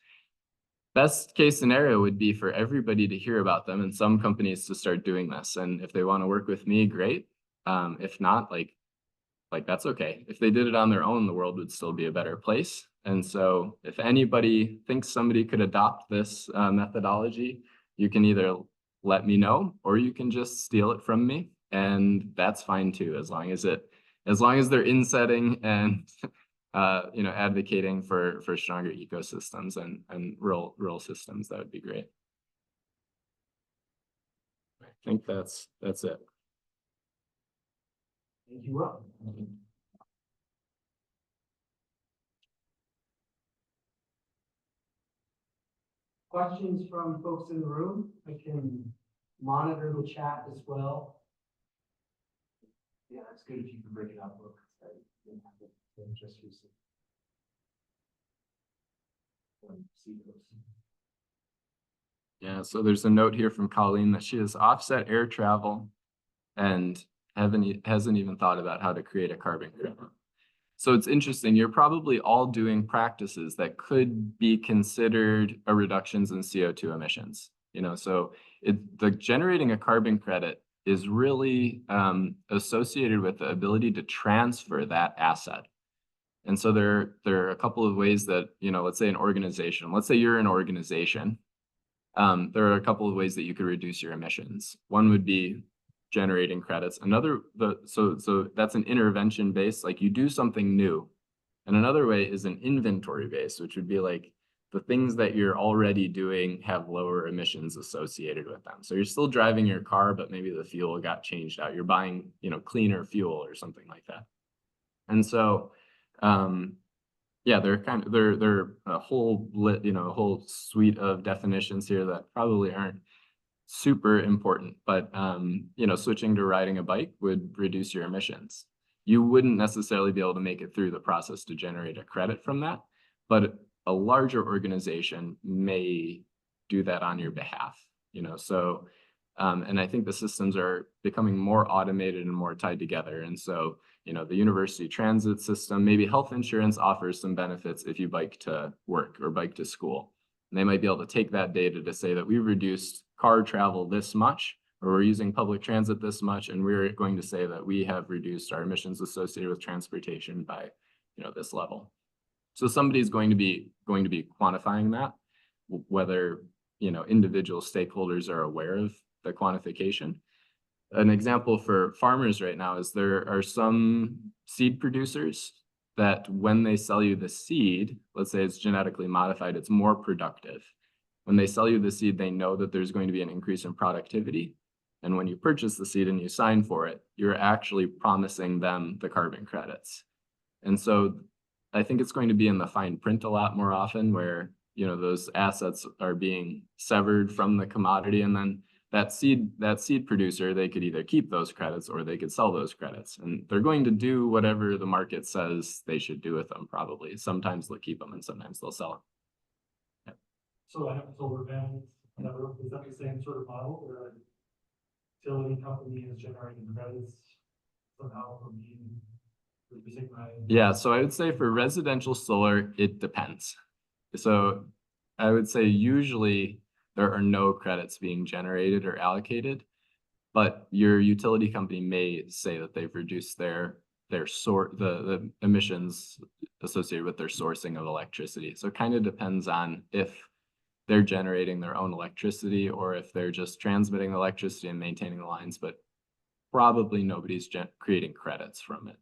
B: best case scenario would be for everybody to hear about them and some companies to start doing this. And if they want to work with me, great. If not, like that's okay. If they did it on their own, the world would still be a better place. And so if anybody thinks somebody could adopt this methodology, you can either let me know or you can just steal it from me. And that's fine too, as long as they're insetting and advocating for stronger ecosystems and rural systems, that would be great. I think that's it.
A: Thank you, Will. Questions from folks in the room? I can monitor the chat as well. Yeah, it's good if you can break it up. Just recently.
B: Yeah, so there's a note here from Colleen that she has offset air travel and hasn't even thought about how to create a carbon credit. So it's interesting, you're probably all doing practices that could be considered a reductions in CO2 emissions. So the generating a carbon credit is really associated with the ability to transfer that asset. And so there are a couple of ways that, let's say let's say you're an organization. There are a couple of ways that you could reduce your emissions. One would be generating credits. So that's an intervention base, like you do something new. And another way is an inventory base, which would be like the things that you're already doing have lower emissions associated with them. So you're still driving your car, but maybe the fuel got changed out. You're buying, cleaner fuel or something like that. And so, yeah, they're a whole a whole suite of definitions here that probably aren't super important, but switching to riding a bike would reduce your emissions. You wouldn't necessarily be able to make it through the process to generate a credit from that, but a larger organization may do that on your behalf. And I think the systems are becoming more automated and more tied together. And so, the university transit system, maybe health insurance offers some benefits if you bike to work or bike to school. And they might be able to take that data to say that we've reduced car travel this much, or we're using public transit this much, and we're going to say that we have reduced our emissions associated with transportation by, this level. So somebody's going to be quantifying that, whether, individual stakeholders are aware of the quantification. An example for farmers right now is there are some seed producers that when they sell you the seed, let's say it's genetically modified, it's more productive. When they sell you the seed, they know that there's going to be an increase in productivity. And when you purchase the seed and you sign for it, you're actually promising them the carbon credits. And so I think it's going to be in the fine print a lot more often where, those assets are being severed from the commodity, and then that seed producer, they could either keep those credits or they could sell those credits. And they're going to do whatever the market says they should do with them, probably. Sometimes they'll keep them and sometimes they'll sell them.
C: Yeah. So I have solar panels, is that the same sort of model where a utility company is generating credits somehow from being reducing my...
B: Yeah, so I would say for residential solar, it depends. So I would say usually there are no credits being generated or allocated, but your utility company may say that they've reduced the emissions associated with their sourcing of electricity. So it kind of depends on if they're generating their own electricity or if they're just transmitting electricity and maintaining the lines, but probably nobody's creating credits from it.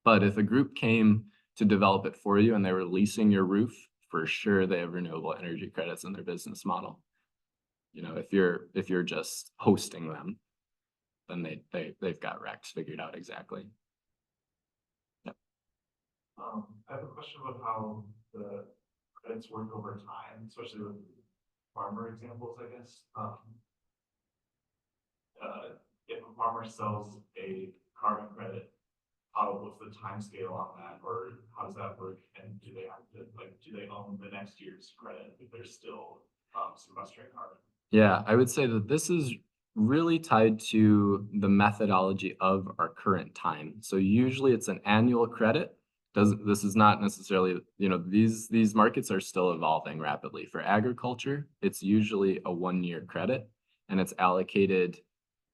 B: But if a group came to develop it for you and they were leasing your roof, for sure they have renewable energy credits in their business model. If you're just hosting them, then they've got RECs figured out exactly. Yep.
C: I have a question about how the credits work over time, especially with farmer examples, I guess. If a farmer sells a carbon credit, what's the time scale on that, or how does that work? And do they have to do they own the next year's credit if they're still sequestering carbon?
B: Yeah, I would say that this is really tied to the methodology of our current time. So usually it's an annual credit. This is not necessarily, these markets are still evolving rapidly. For agriculture, it's usually a 1-year credit, and it's allocated.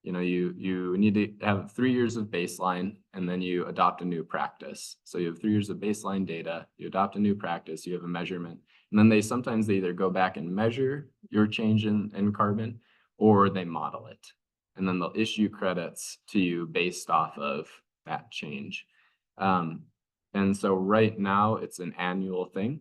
B: You need to have 3 years of baseline, and then you adopt a new practice. So you have 3 years of baseline data, you adopt a new practice, you have a measurement, and then sometimes they either go back and measure your change in carbon, or they model it. And then they'll issue credits to you based off of that change. And so right now it's an annual thing,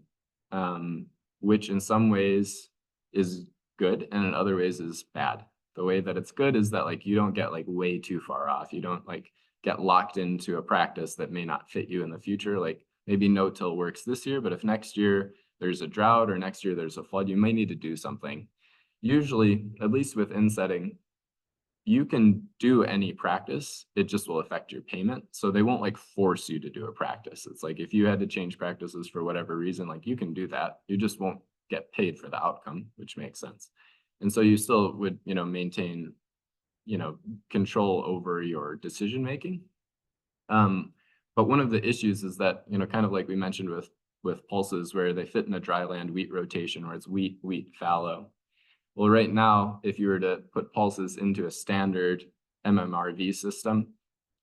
B: which in some ways is good and in other ways is bad. The way that it's good is that like you don't get like way too far off. You don't like get locked into a practice that may not fit you in the future. Like maybe no-till works this year, but if next year there's a drought or next year there's a flood, you may need to do something. Usually, at least with insetting, you can do any practice, it just will affect your payment. So they won't like force you to do a practice. It's like if you had to change practices for whatever reason, like you can do that. You just won't get paid for the outcome, which makes sense. And so you still would, maintain, control over your decision making. But one of the issues is that, kind of like we mentioned with pulses, where they fit in a dryland wheat rotation, where it's wheat, fallow. Well, right now, if you were to put pulses into a standard MMRV system,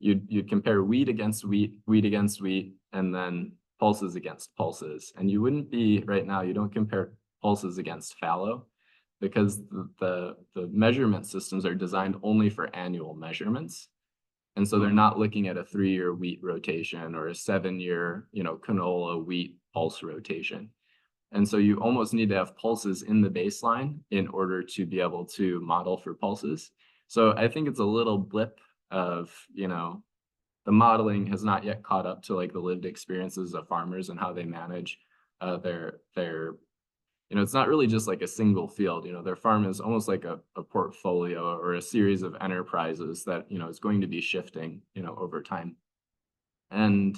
B: you'd compare wheat against wheat, wheat against wheat, and then pulses against pulses. And you wouldn't be, right now, you don't compare pulses against fallow, because the measurement systems are designed only for annual measurements. And so they're not looking at a 3-year wheat rotation or a 7-year, canola wheat pulse rotation. And so you almost need to have pulses in the baseline in order to be able to model for pulses. So I think it's a little blip of, the modeling has not yet caught up to like the lived experiences of farmers and how they manage their it's not really just like a single field. Their farm is almost like a portfolio or a series of enterprises that, is going to be shifting, over time. And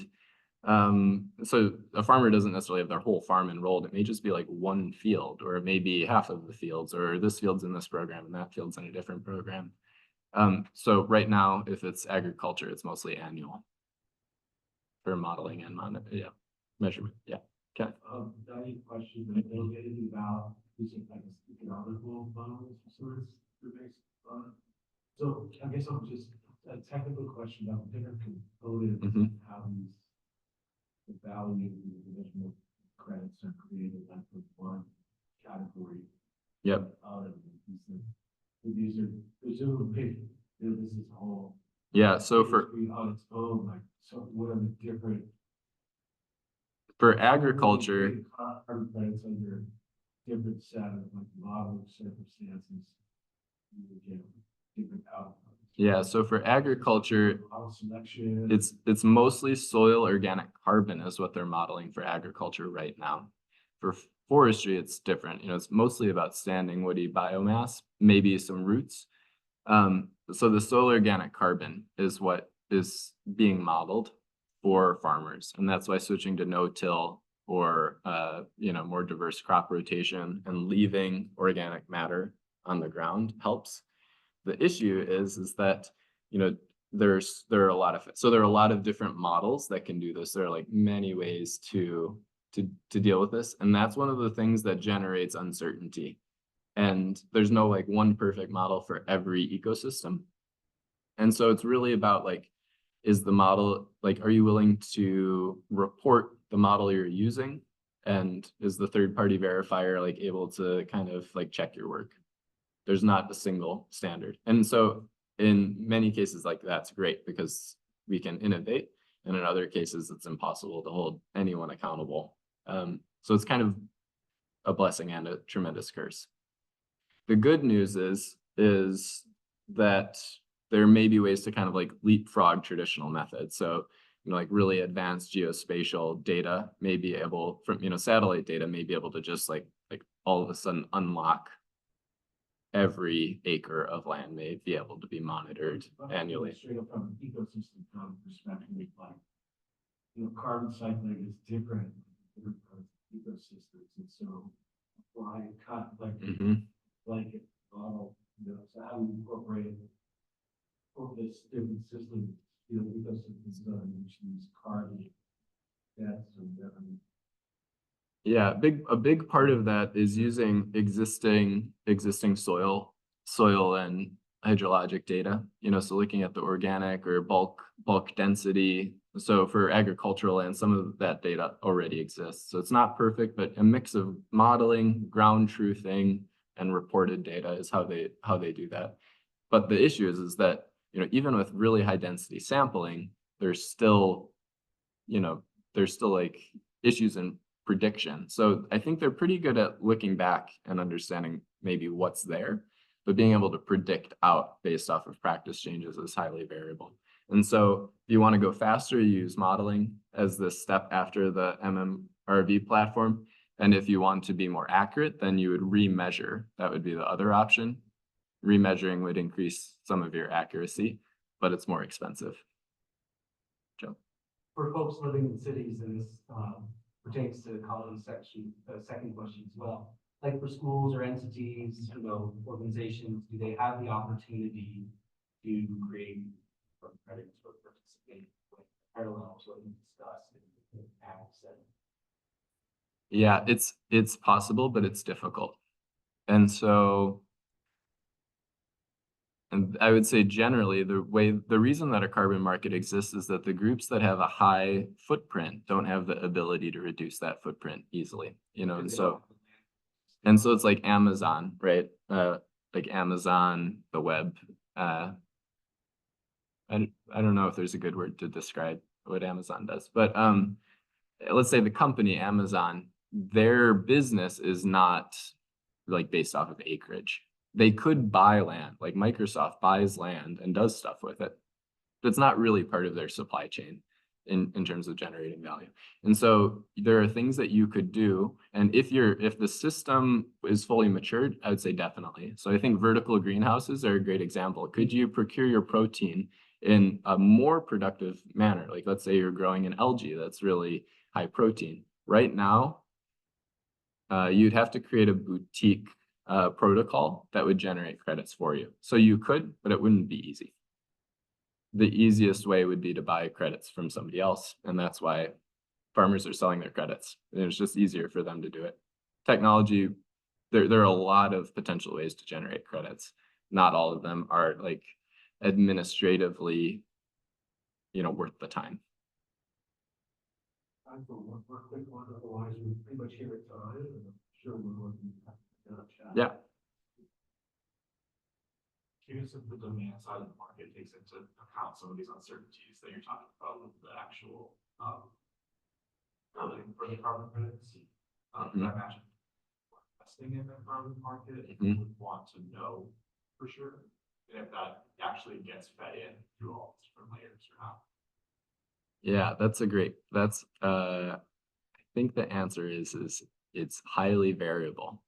B: so a farmer doesn't necessarily have their whole farm enrolled. It may just be like one field, or maybe half of the fields, or this field's in this program and that field's in a different program. So right now, if it's agriculture, it's mostly annual for modeling and measurement. Yeah. Okay.
C: Any question that they'll get about using like economical models of sorts for based on. So I guess I'm just a technical question about different components of how the value of the individual credits are created for one category.
B: Yep.
C: These are presumably, this is all.
B: Yeah. So for
C: on its own, like, so what are the different?
B: For agriculture,
C: Carbon credits under different set of like model circumstances, you would get different outcomes.
B: Yeah, so for agriculture,
C: Model selection.
B: it's mostly soil organic carbon is what they're modeling for agriculture right now. For forestry, it's different. It's mostly about standing woody biomass, maybe some roots. So the soil organic carbon is what is being modeled for farmers, and that's why switching to no-till or more diverse crop rotation and leaving organic matter on the ground helps. The issue is that there are a lot of different models that can do this. There are like many ways to deal with this, and that's one of the things that generates uncertainty. And there's no like one perfect model for every ecosystem, and so it's really about like, is the model, like, are you willing to report the model you're using? And is the third-party verifier like able to kind of like check your work? There's not a single standard. And so in many cases like that's great because we can innovate. And in other cases, it's impossible to hold anyone accountable. So it's kind of a blessing and a tremendous curse. The good news is that there may be ways to kind of like leapfrog traditional methods. So, like really advanced geospatial data may be able from, satellite data may be able to just like all of a sudden unlock every acre of land may be able to be monitored annually.
C: Straight up from an ecosystem perspective, like, carbon cycling is different in different ecosystems. And so apply cut like blanket model You know, so how do you incorporate all this different systems, you know, ecosystems, which use carbon, gas, and different.
B: Yeah, a big part of that is using existing soil and hydrologic data, you know, so looking at the organic or bulk density. So for agricultural land, some of that data already exists. So it's not perfect, but a mix of modeling, ground truthing, and reported data is how they do that. But the issue is that, you know, even with really high density sampling, there's still like issues in prediction. So I think they're pretty good at looking back and understanding maybe what's there, but being able to predict out based off of practice changes is highly variable. And so if you want to go faster, you use modeling as the step after the MMRV platform. And if you want to be more accurate, then you would remeasure. That would be the other option. Remeasuring would increase some of your accuracy, but it's more expensive. Joe.
A: For folks living in cities, and this pertains to Colin's second question as well. Like for schools or entities, you know, organizations, do they have the opportunity to create credits or participate with parallels what we discussed in ag setting?
B: Yeah, it's possible, but it's difficult. And so, and I would say generally the reason that a carbon market exists is that the groups that have a high footprint don't have the ability to reduce that footprint easily, you know, and so it's like Amazon, right? Like Amazon, the web. I don't know if there's a good word to describe what Amazon does, but let's say the company Amazon, their business is not like based off of acreage. They could buy land, like Microsoft buys land and does stuff with it, but it's not really part of their supply chain in terms of generating value. And so there are things that you could do. And if the system is fully matured, I would say definitely. So I think vertical greenhouses are a great example. Could you procure your protein in a more productive manner? Like let's say you're growing an algae that's really high protein. Right now, you'd have to create a boutique protocol that would generate credits for you. So you could, but it wouldn't be easy. The easiest way would be to buy credits from somebody else. And that's why farmers are selling their credits. And it's just easier for them to do it. Technology, there are a lot of potential ways to generate credits. Not all of them are like administratively, you know, worth the time.
C: Time for one more quick one, otherwise we pretty much hear it time, and I'm sure we're going to chat.
B: Yeah.
C: Curious if the demand side of the market takes into account some of these uncertainties that you're talking about with the actual for the carbon credits. I imagine investing in the carbon market, you would want to know for sure, and if that actually gets fed in through all these different layers or not.
B: Yeah, I think the answer is it's highly variable.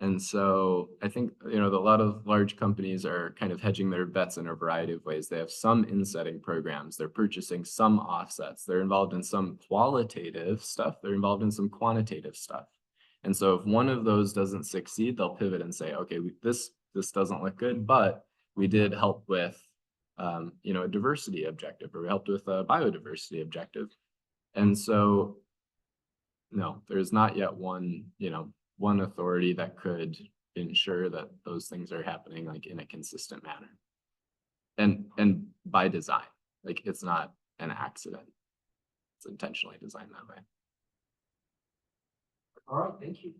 B: And so I think, you know, a lot of large companies are kind of hedging their bets in a variety of ways. They have some insetting programs, they're purchasing some offsets, they're involved in some qualitative stuff, they're involved in some quantitative stuff. And so if one of those doesn't succeed, they'll pivot and say, okay, this doesn't look good, but we did help with you know, a diversity objective, or we helped with a biodiversity objective. And so no, there's not yet one authority that could ensure that those things are happening like in a consistent manner. And by design, like it's not an accident. It's intentionally designed that way.
A: All right, thank you.